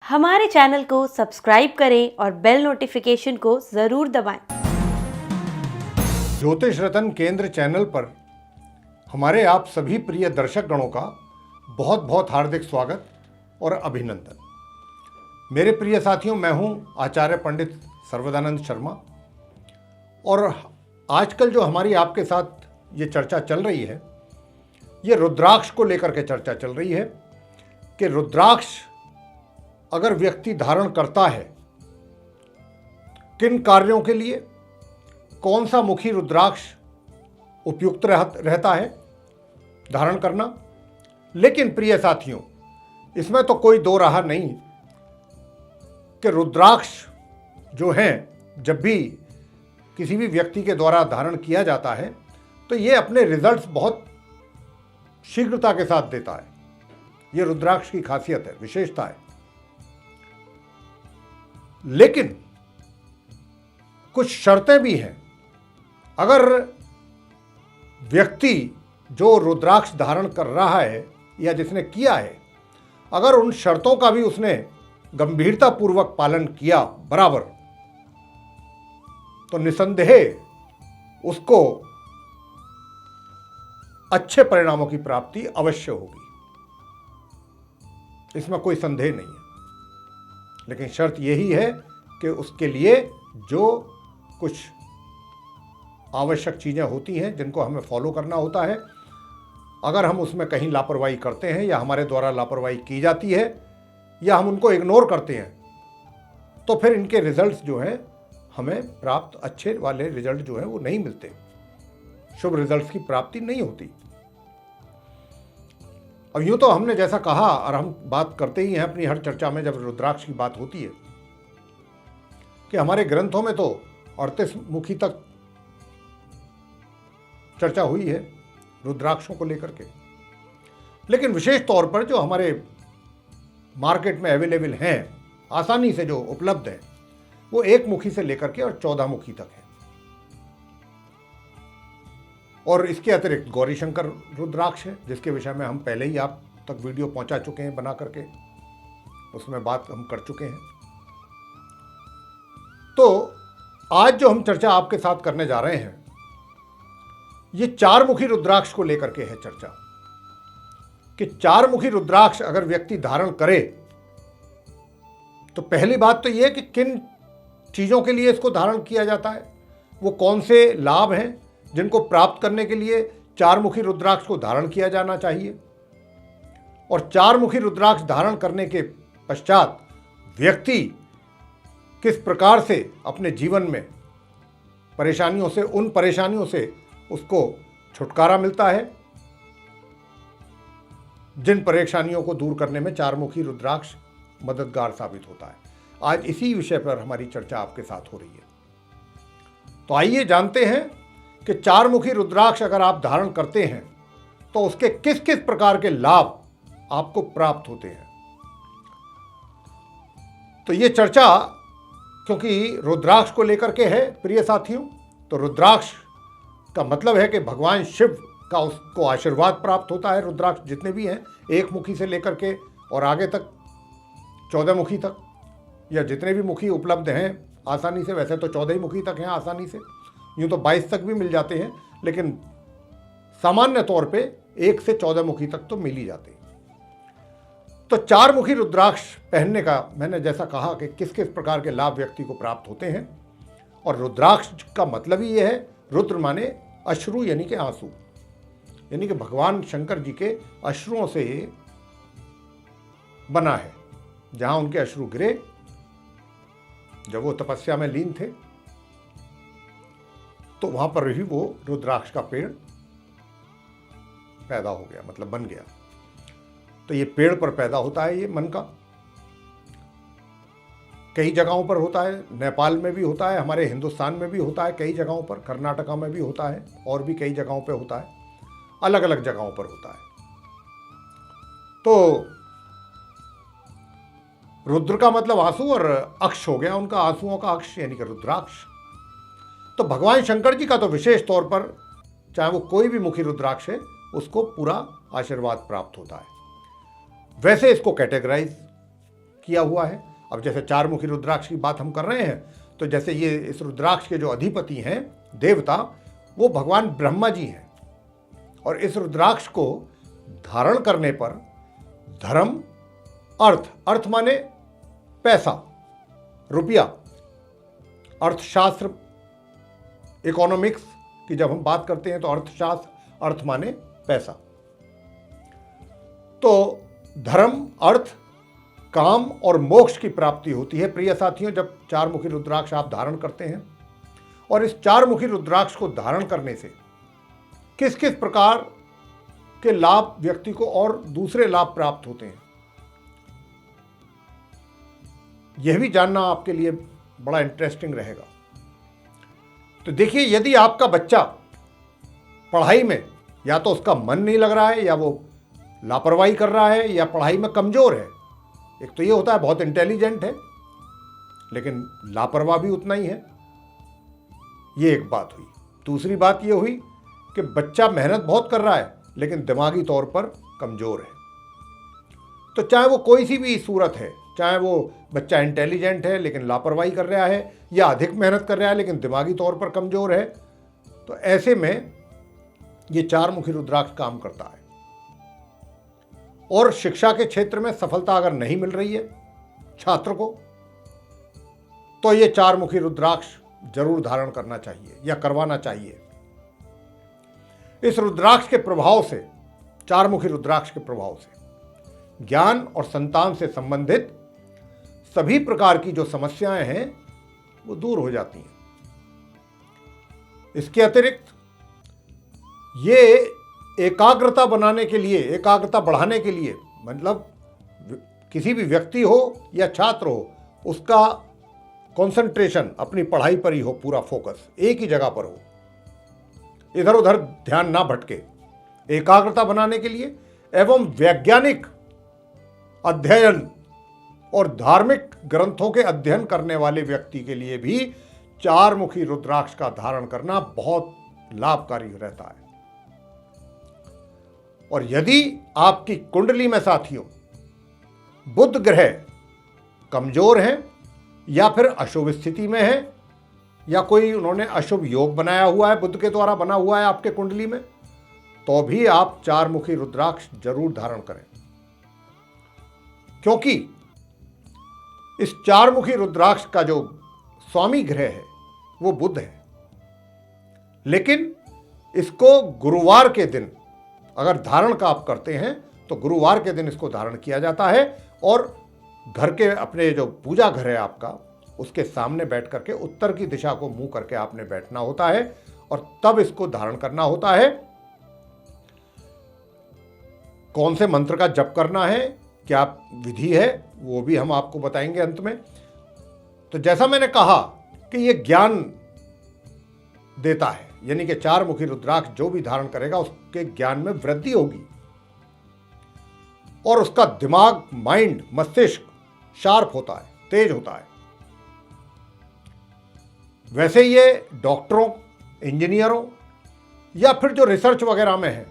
हमारे चैनल को सब्सक्राइब करें और बेल नोटिफिकेशन को ज़रूर दबाएं। ज्योतिष रतन केंद्र चैनल पर हमारे आप सभी प्रिय दर्शक गणों का बहुत बहुत हार्दिक स्वागत और अभिनंदन। मेरे प्रिय साथियों, मैं हूं आचार्य पंडित सर्वदानंद शर्मा और आजकल जो हमारी आपके साथ ये चर्चा चल रही है, ये रुद्राक्ष को लेकर के चर्चा चल रही है कि रुद्राक्ष अगर व्यक्ति धारण करता है किन कार्यों के लिए, कौन सा मुखी रुद्राक्ष उपयुक्त रहता है धारण करना। लेकिन प्रिय साथियों, इसमें तो कोई दो राह नहीं कि रुद्राक्ष जो हैं जब भी किसी भी व्यक्ति के द्वारा धारण किया जाता है तो ये अपने रिजल्ट्स बहुत शीघ्रता के साथ देता है। ये रुद्राक्ष की खासियत है, विशेषता है। लेकिन कुछ शर्तें भी हैं। अगर व्यक्ति जो रुद्राक्ष धारण कर रहा है या जिसने किया है, अगर उन शर्तों का भी उसने गंभीरतापूर्वक पालन किया बराबर, तो निसंदेह उसको अच्छे परिणामों की प्राप्ति अवश्य होगी, इसमें कोई संदेह नहीं है। लेकिन शर्त यही है कि उसके लिए जो कुछ आवश्यक चीज़ें होती हैं जिनको हमें फॉलो करना होता है, अगर हम उसमें कहीं लापरवाही करते हैं या हमारे द्वारा लापरवाही की जाती है या हम उनको इग्नोर करते हैं, तो फिर इनके रिजल्ट्स जो हैं हमें प्राप्त अच्छे वाले रिजल्ट जो हैं वो नहीं मिलते, शुभ रिजल्ट्स की प्राप्ति नहीं होती। अब यूँ तो हमने जैसा कहा और हम बात करते ही हैं अपनी हर चर्चा में जब रुद्राक्ष की बात होती है कि हमारे ग्रंथों में तो 38 मुखी तक चर्चा हुई है रुद्राक्षों को लेकर के। लेकिन विशेष तौर पर जो हमारे मार्केट में अवेलेबल हैं, आसानी से जो उपलब्ध हैं, वो 1 मुखी से लेकर के और 14 मुखी तक है। और इसके अतिरिक्त गौरी शंकर रुद्राक्ष है, जिसके विषय में हम पहले ही आप तक वीडियो पहुंचा चुके हैं बना करके, उसमें बात हम कर चुके हैं। तो आज जो हम चर्चा आपके साथ करने जा रहे हैं, ये 4 मुखी रुद्राक्ष को लेकर के है चर्चा कि 4 मुखी रुद्राक्ष अगर व्यक्ति धारण करे तो पहली बात तो ये कि किन चीज़ों के लिए इसको धारण किया जाता है, वो कौन से लाभ हैं जिनको प्राप्त करने के लिए 4 मुखी रुद्राक्ष को धारण किया जाना चाहिए, और 4 मुखी रुद्राक्ष धारण करने के पश्चात व्यक्ति किस प्रकार से अपने जीवन में परेशानियों से, उन परेशानियों से उसको छुटकारा मिलता है जिन परेशानियों को दूर करने में 4 मुखी रुद्राक्ष मददगार साबित होता है। आज इसी विषय पर हमारी चर्चा आपके साथ हो रही है। तो आइए जानते हैं कि 4 मुखी रुद्राक्ष अगर आप धारण करते हैं तो उसके किस किस प्रकार के लाभ आपको प्राप्त होते हैं। तो ये चर्चा क्योंकि रुद्राक्ष को लेकर के है प्रिय साथियों, तो रुद्राक्ष का मतलब है कि भगवान शिव का उसको आशीर्वाद प्राप्त होता है। रुद्राक्ष जितने भी हैं 1 मुखी से लेकर के और आगे तक 14 मुखी तक, या जितने भी मुखी उपलब्ध हैं आसानी से, वैसे तो 14 ही मुखी तक हैं आसानी से, यूँ तो 22 तक भी मिल जाते हैं, लेकिन सामान्य तौर पे 1 से 14 मुखी तक तो मिल ही जाते हैं। तो 4 मुखी रुद्राक्ष पहनने का मैंने जैसा कहा कि किस किस प्रकार के लाभ व्यक्ति को प्राप्त होते हैं, और रुद्राक्ष का मतलब ही यह है, रुद्र माने अश्रु यानी कि आंसू, यानी कि भगवान शंकर जी के अश्रुओं से ये बना है। जहां उनके अश्रु गिरे जब वो तपस्या में लीन थे, तो वहां पर ही वो रुद्राक्ष का पेड़ पैदा हो गया, मतलब बन गया। तो ये पेड़ पर पैदा होता है, ये मन का कई जगहों पर होता है, नेपाल में भी होता है, हमारे हिंदुस्तान में भी होता है कई जगहों पर, कर्नाटका में भी होता है, और भी कई जगहों पर होता है, अलग अलग जगहों पर होता है। तो रुद्र का मतलब आंसू और अक्ष हो गया उनका, आंसुओं का अक्ष यानी कि रुद्राक्ष। तो भगवान शंकर जी का तो विशेष तौर पर चाहे वो कोई भी मुखी रुद्राक्ष है उसको पूरा आशीर्वाद प्राप्त होता है। वैसे इसको कैटेगराइज किया हुआ है। अब जैसे चारमुखी रुद्राक्ष की बात हम कर रहे हैं, तो जैसे ये इस रुद्राक्ष के जो अधिपति हैं देवता, वो भगवान ब्रह्मा जी हैं। और इस रुद्राक्ष को धारण करने पर धर्म, अर्थ, अर्थ माने पैसा, रुपया, अर्थशास्त्र, इकोनॉमिक्स की जब हम बात करते हैं तो अर्थशास्त्र, अर्थ माने पैसा, तो धर्म, अर्थ, काम और मोक्ष की प्राप्ति होती है। प्रिय साथियों, जब चारमुखी रुद्राक्ष आप धारण करते हैं, और इस चारमुखी रुद्राक्ष को धारण करने से किस किस प्रकार के लाभ व्यक्ति को और दूसरे लाभ प्राप्त होते हैं, यह भी जानना आपके लिए बड़ा इंटरेस्टिंग रहेगा। तो देखिए, यदि आपका बच्चा पढ़ाई में या तो उसका मन नहीं लग रहा है, या वो लापरवाही कर रहा है, या पढ़ाई में कमजोर है, एक तो ये होता है बहुत इंटेलिजेंट है लेकिन लापरवाह भी उतना ही है, ये एक बात हुई। दूसरी बात ये हुई कि बच्चा मेहनत बहुत कर रहा है लेकिन दिमागी तौर पर कमजोर है। तो चाहे वो कोई सी भी सूरत है, चाहे वो बच्चा इंटेलिजेंट है लेकिन लापरवाही कर रहा है, या अधिक मेहनत कर रहा है लेकिन दिमागी तौर पर कमजोर है, तो ऐसे में ये चारमुखी रुद्राक्ष काम करता है। और शिक्षा के क्षेत्र में सफलता अगर नहीं मिल रही है छात्र को, तो ये चारमुखी रुद्राक्ष जरूर धारण करना चाहिए या करवाना चाहिए। इस रुद्राक्ष के प्रभाव से, चारमुखी रुद्राक्ष के प्रभाव से ज्ञान और संतान से संबंधित सभी प्रकार की जो समस्याएं हैं वो दूर हो जाती हैं। इसके अतिरिक्त ये एकाग्रता बनाने के लिए, एकाग्रता बढ़ाने के लिए, मतलब किसी भी व्यक्ति हो या छात्र हो, उसका कंसंट्रेशन अपनी पढ़ाई पर ही हो, पूरा फोकस एक ही जगह पर हो, इधर उधर ध्यान ना भटके, एकाग्रता बनाने के लिए एवं वैज्ञानिक अध्ययन और धार्मिक ग्रंथों के अध्ययन करने वाले व्यक्ति के लिए भी चारमुखी रुद्राक्ष का धारण करना बहुत लाभकारी रहता है। और यदि आपकी कुंडली में साथियों बुध ग्रह कमजोर हैं, या फिर अशुभ स्थिति में है, या कोई उन्होंने अशुभ योग बनाया हुआ है, बुध के द्वारा बना हुआ है आपके कुंडली में, तो भी आप चारमुखी रुद्राक्ष जरूर धारण करें। क्योंकि इस चारमुखी रुद्राक्ष का जो स्वामी ग्रह है वो बुध है, लेकिन इसको गुरुवार के दिन अगर धारण का आप करते हैं तो गुरुवार के दिन इसको धारण किया जाता है, और घर के अपने जो पूजा घर है आपका, उसके सामने बैठ करके उत्तर की दिशा को मुंह करके आपने बैठना होता है, और तब इसको धारण करना होता है। कौन से मंत्र का जप करना है, क्या विधि है, वो भी हम आपको बताएंगे अंत में। तो जैसा मैंने कहा कि ये ज्ञान देता है, यानी कि चारमुखी रुद्राक्ष जो भी धारण करेगा उसके ज्ञान में वृद्धि होगी, और उसका दिमाग, माइंड, मस्तिष्क शार्प होता है, तेज होता है। वैसे ये डॉक्टरों, इंजीनियरों, या फिर जो रिसर्च वगैरह में है,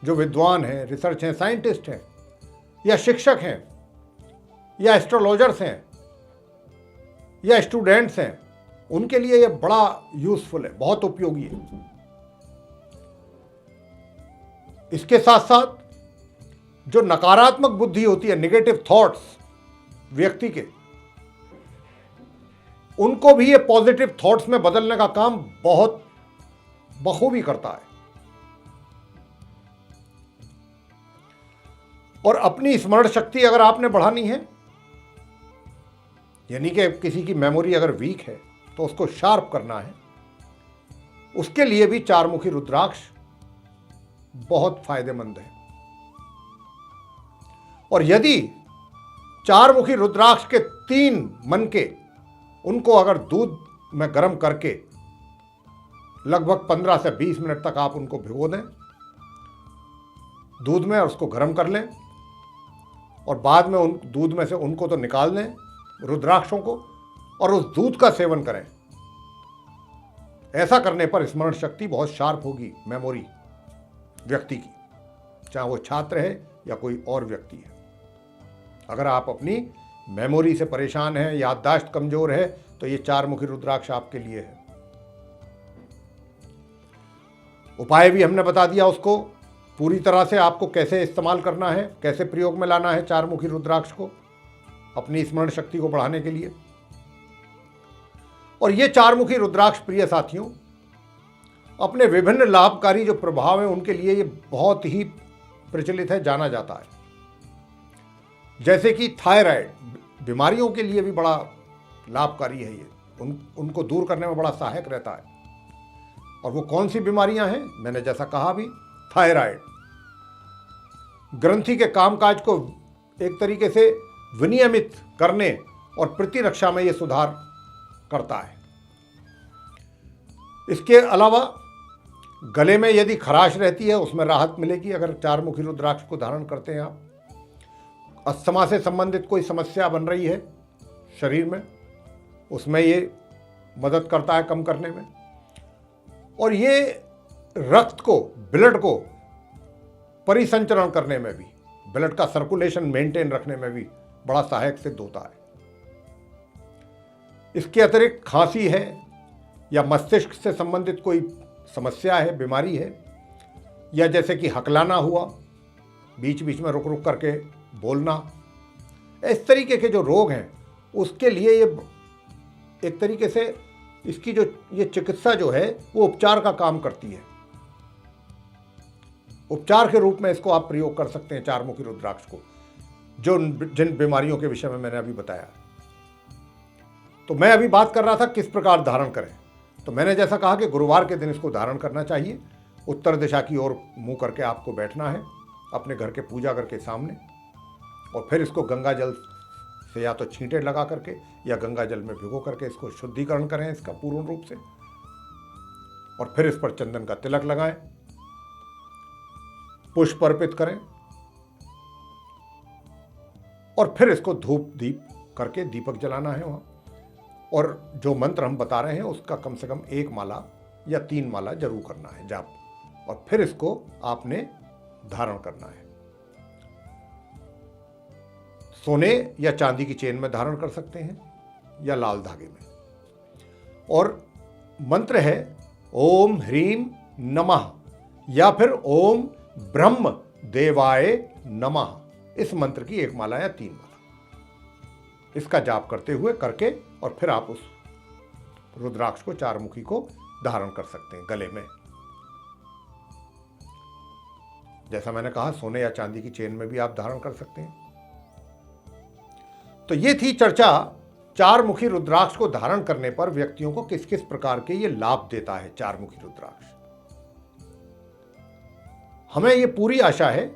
जो विद्वान हैं, रिसर्च हैं, साइंटिस्ट हैं, या शिक्षक हैं, या एस्ट्रोलॉजर्स हैं, या स्टूडेंट्स हैं, उनके लिए यह बड़ा यूजफुल है, बहुत उपयोगी है। इसके साथ साथ जो नकारात्मक बुद्धि होती है, नेगेटिव थॉट्स व्यक्ति के, उनको भी ये पॉजिटिव थॉट्स में बदलने का काम बहुत बखूबी करता है। और अपनी स्मरण शक्ति अगर आपने बढ़ानी है, यानी कि किसी की मेमोरी अगर वीक है तो उसको शार्प करना है, उसके लिए भी चारमुखी रुद्राक्ष बहुत फायदेमंद है। और यदि चारमुखी रुद्राक्ष के 3 मनके, उनको अगर दूध में गर्म करके लगभग 15 से 20 मिनट तक आप उनको भिगो दें दूध में, और उसको गर्म कर लें, और बाद में उन दूध में से उनको तो निकाल लें, रुद्राक्षों को, और उस दूध का सेवन करें। ऐसा करने पर स्मरण शक्ति बहुत शार्प होगी, मेमोरी व्यक्ति की, चाहे वो छात्र है या कोई और व्यक्ति है। अगर आप अपनी मेमोरी से परेशान हैं, याददाश्त कमजोर है, तो ये चारमुखी रुद्राक्ष आपके लिए है। उपाय भी हमने बता दिया उसको पूरी तरह से, आपको कैसे इस्तेमाल करना है, कैसे प्रयोग में लाना है चारमुखी रुद्राक्ष को अपनी स्मरण शक्ति को बढ़ाने के लिए। और ये चारमुखी रुद्राक्ष प्रिय साथियों अपने विभिन्न लाभकारी जो प्रभाव हैं उनके लिए ये बहुत ही प्रचलित है, जाना जाता है। जैसे कि थायराइड बीमारियों के लिए भी बड़ा लाभकारी है ये, उनको दूर करने में बड़ा सहायक रहता है। और वो कौन सी बीमारियां हैं? मैंने जैसा कहा भी, थायराइड ग्रंथि के कामकाज को एक तरीके से विनियमित करने और प्रतिरक्षा में ये सुधार करता है। इसके अलावा गले में यदि खराश रहती है उसमें राहत मिलेगी अगर चारमुखी रुद्राक्ष को धारण करते हैं आप। अस्थमा से संबंधित कोई समस्या बन रही है शरीर में, उसमें ये मदद करता है कम करने में। और ये रक्त को, ब्लड को परिसंचरण करने में भी, ब्लड का सर्कुलेशन मेंटेन रखने में भी बड़ा सहायक सिद्ध होता है। इसके अतिरिक्त खांसी है या मस्तिष्क से संबंधित कोई समस्या है, बीमारी है, या जैसे कि हकलाना हुआ, बीच बीच में रुक रुक करके बोलना, इस तरीके के जो रोग हैं उसके लिए ये एक तरीके से इसकी जो ये चिकित्सा जो है वो उपचार का काम करती है। उपचार के रूप में इसको आप प्रयोग कर सकते हैं चारमुखी रुद्राक्ष को, जो जिन बीमारियों के विषय में मैंने अभी बताया। तो मैं अभी बात कर रहा था किस प्रकार धारण करें। तो मैंने जैसा कहा कि गुरुवार के दिन इसको धारण करना चाहिए। उत्तर दिशा की ओर मुंह करके आपको बैठना है अपने घर के पूजा घर के सामने, और फिर इसको गंगा जल से या तो छींटे लगा करके या गंगा जल में भिगो करके इसको शुद्धिकरण करें इसका पूर्ण रूप से, और फिर इस पर चंदन का तिलक लगाएं, पुष्प अर्पित करें, और फिर इसको धूप दीप करके दीपक जलाना है वहाँ। और जो मंत्र हम बता रहे हैं उसका कम से कम 1 माला या 3 माला जरूर करना है जाप, और फिर इसको आपने धारण करना है। सोने या चांदी की चेन में धारण कर सकते हैं या लाल धागे में। और मंत्र है ओम ह्रीम नमः या फिर ओम ब्रह्म देवाय नमः। इस मंत्र की 1 माला या 3 माला इसका जाप करते हुए करके, और फिर आप उस रुद्राक्ष को चारमुखी को धारण कर सकते हैं गले में। जैसा मैंने कहा, सोने या चांदी की चेन में भी आप धारण कर सकते हैं। तो ये थी चर्चा चारमुखी रुद्राक्ष को धारण करने पर व्यक्तियों को किस किस प्रकार के ये लाभ देता है चारमुखी रुद्राक्ष। हमें ये पूरी आशा है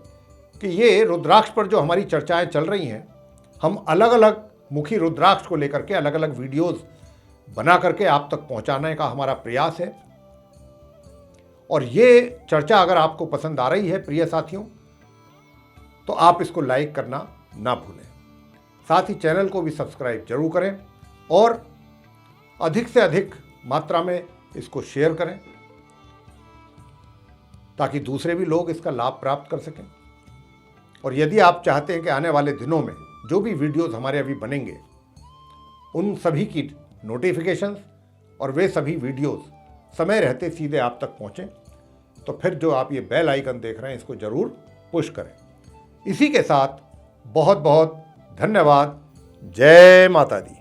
कि ये रुद्राक्ष पर जो हमारी चर्चाएं चल रही हैं, हम अलग अलग मुखी रुद्राक्ष को लेकर के अलग अलग वीडियोस बना करके आप तक पहुंचाने का हमारा प्रयास है। और ये चर्चा अगर आपको पसंद आ रही है प्रिय साथियों, तो आप इसको लाइक करना ना भूलें। साथ ही चैनल को भी सब्सक्राइब जरूर करें और अधिक से अधिक मात्रा में इसको शेयर करें ताकि दूसरे भी लोग इसका लाभ प्राप्त कर सकें। और यदि आप चाहते हैं कि आने वाले दिनों में जो भी वीडियोस हमारे अभी बनेंगे उन सभी की नोटिफिकेशंस और वे सभी वीडियोस समय रहते सीधे आप तक पहुंचें, तो फिर जो आप ये बेल आइकन देख रहे हैं इसको जरूर पुश करें। इसी के साथ बहुत बहुत धन्यवाद। जय माता दी।